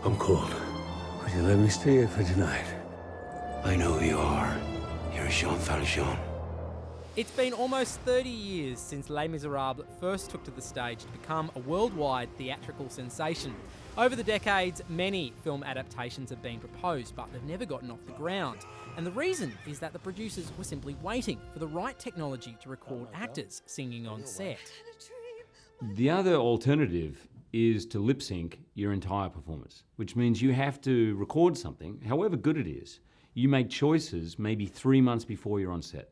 I'm cold. Would you let me stay here for tonight? I know who you are. You're Jean Valjean. It's been almost 30 years since Les Miserables first took to the stage to become a worldwide theatrical sensation. Over the decades, many film adaptations have been proposed, but they've never gotten off the ground. And the reason is that the producers were simply waiting for the right technology to record actors singing on set. The other alternative is to lip sync your entire performance, which means you have to record something, however good it is. You make choices maybe 3 months before you're on set,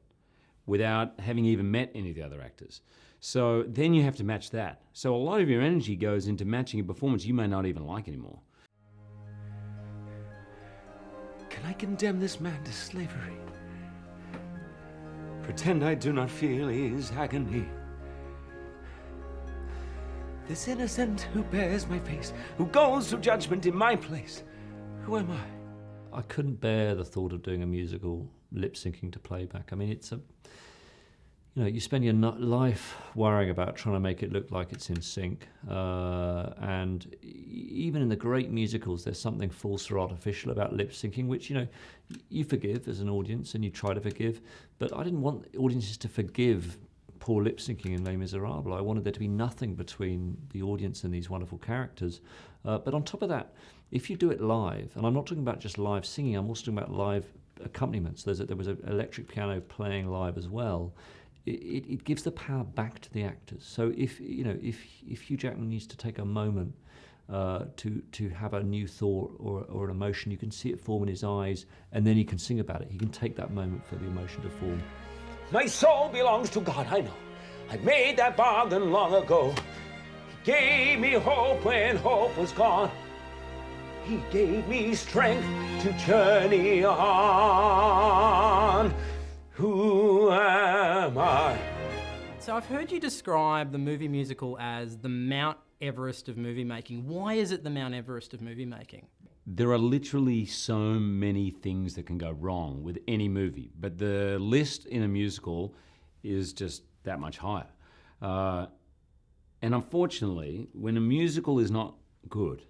without having even met any of the other actors. So then you have to match that. So a lot of your energy goes into matching a performance you may not even like anymore. Can I condemn this man to slavery? Pretend I do not feel his agony. This innocent who bears my face, who goes to judgment in my place. Who am I? I couldn't bear the thought of doing a musical lip syncing to playback. I mean, it's a, you spend your life worrying about trying to make it look like it's in sync. And even in the great musicals, there's something false or artificial about lip syncing, which, you forgive as an audience and you try to forgive. But I didn't want audiences to forgive poor lip syncing in Les Miserables. I wanted there to be nothing between the audience and these wonderful characters. But on top of that, if you do it live, and I'm not talking about just live singing, I'm also talking about live accompaniments. There was an electric piano playing live as well. It gives the power back to the actors. So if Hugh Jackman needs to take a moment to have a new thought or an emotion, you can see it form in his eyes, and then he can sing about it. He can take that moment for the emotion to form. My soul belongs to God, I know. I made that bargain long ago. He gave me hope when hope was gone. He gave me strength to journey on. Who am I? So I've heard you describe the movie musical as the Mount Everest of movie making. Why is it the Mount Everest of movie making? There are literally so many things that can go wrong with any movie, but the list in a musical is just that much higher. And unfortunately, when a musical is not good,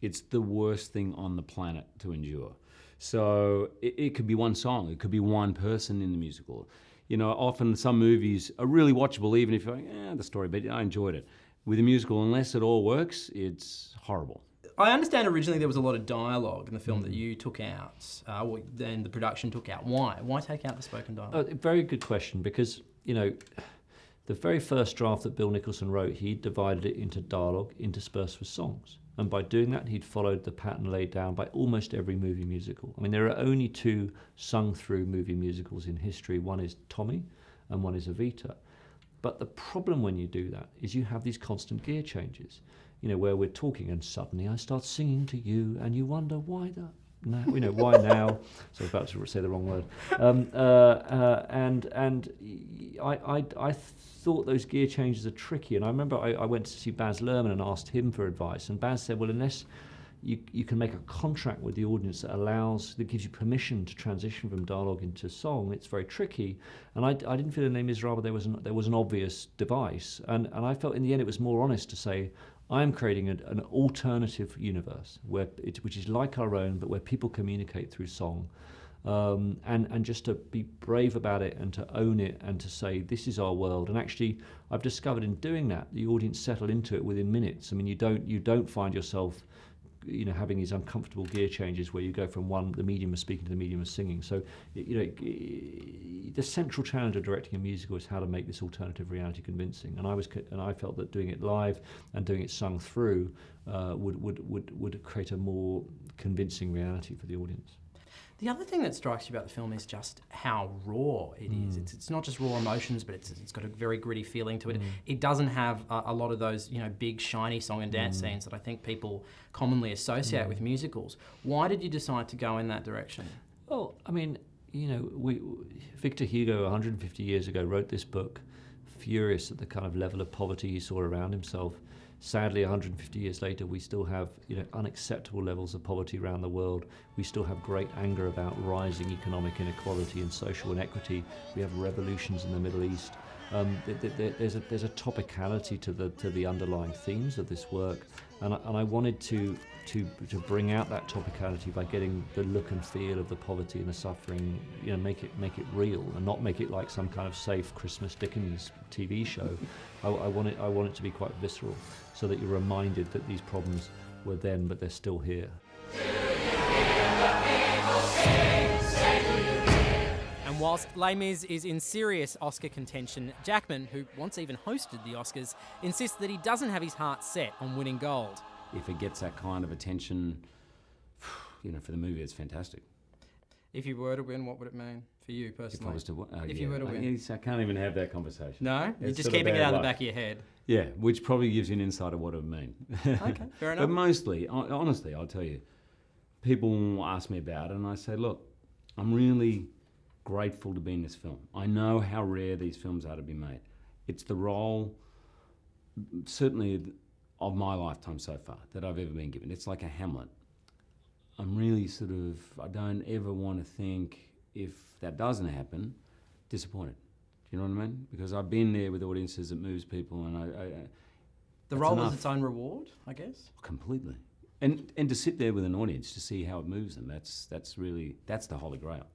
it's the worst thing on the planet to endure. So it could be one song, it could be one person in the musical. Often some movies are really watchable even if you're like, the story, but I enjoyed it. With a musical, unless it all works, it's horrible. I understand originally there was a lot of dialogue in the film that you took out, then the production took out. Why? Why take out the spoken dialogue? Very good question, because, the very first draft that Bill Nicholson wrote, he divided it into dialogue interspersed with songs. And by doing that, he'd followed the pattern laid down by almost every movie musical. I mean, there are only two sung-through movie musicals in history. One is Tommy and one is Evita. But the problem when you do that is you have these constant gear changes, where we're talking and suddenly I start singing to you and you wonder why that. Now, why now? So I was about to say the wrong word. I thought those gear changes are tricky. And I remember I went to see Baz Luhrmann and asked him for advice. And Baz said, well, unless you can make a contract with the audience that gives you permission to transition from dialogue into song, it's very tricky. And I didn't feel in Les Miserables there was an obvious device. And I felt in the end it was more honest to say, I'm creating an alternative universe which is like our own, but where people communicate through song, and just to be brave about it and to own it and to say this is our world. And actually, I've discovered in doing that, the audience settle into it within minutes. I mean, you don't find yourself having these uncomfortable gear changes where you go from the medium of speaking to the medium of singing. So, the central challenge of directing a musical is how to make this alternative reality convincing. And I felt that doing it live and doing it sung through would create a more convincing reality for the audience. The other thing that strikes you about the film is just how raw it is. It's not just raw emotions, but it's got a very gritty feeling to it. It doesn't have a lot of those big shiny song and dance scenes that I think people commonly associate with musicals. Why did you decide to go in that direction? Well, I mean, Victor Hugo 150 years ago wrote this book, furious at the kind of level of poverty he saw around himself. Sadly, 150 years later, we still have unacceptable levels of poverty around the world. We still have great anger about rising economic inequality and social inequity. We have revolutions in the Middle East. There's a topicality to the underlying themes of this work, and I wanted to to bring out that topicality by getting the look and feel of the poverty and the suffering, make it real and not make it like some kind of safe Christmas Dickens TV show. I want it to be quite visceral, so that you're reminded that these problems were then, but they're still here. And whilst Les Mis is in serious Oscar contention, Jackman, who once even hosted the Oscars, insists that he doesn't have his heart set on winning gold. If it gets that kind of attention, for the movie, it's fantastic. If you were to win, what would it mean for you personally? If I was to win, you were to win. I can't even have that conversation. No? You're It's just sort of keeping it bad out of the luck. back of your head. Yeah, which probably gives you an insight of what it would mean. Okay, fair enough. But mostly, honestly, I'll tell you, people ask me about it, and I say, look, I'm really grateful to be in this film. I know how rare these films are to be made. It's the role, certainly of my lifetime so far, that I've ever been given. It's like a Hamlet. I'm really I don't ever want to think, if that doesn't happen, disappointed. Do you know what I mean? Because I've been there with audiences, it moves people, and The role enough. is its own reward, I guess. Completely. And to sit there with an audience to see how it moves them, that's the Holy Grail.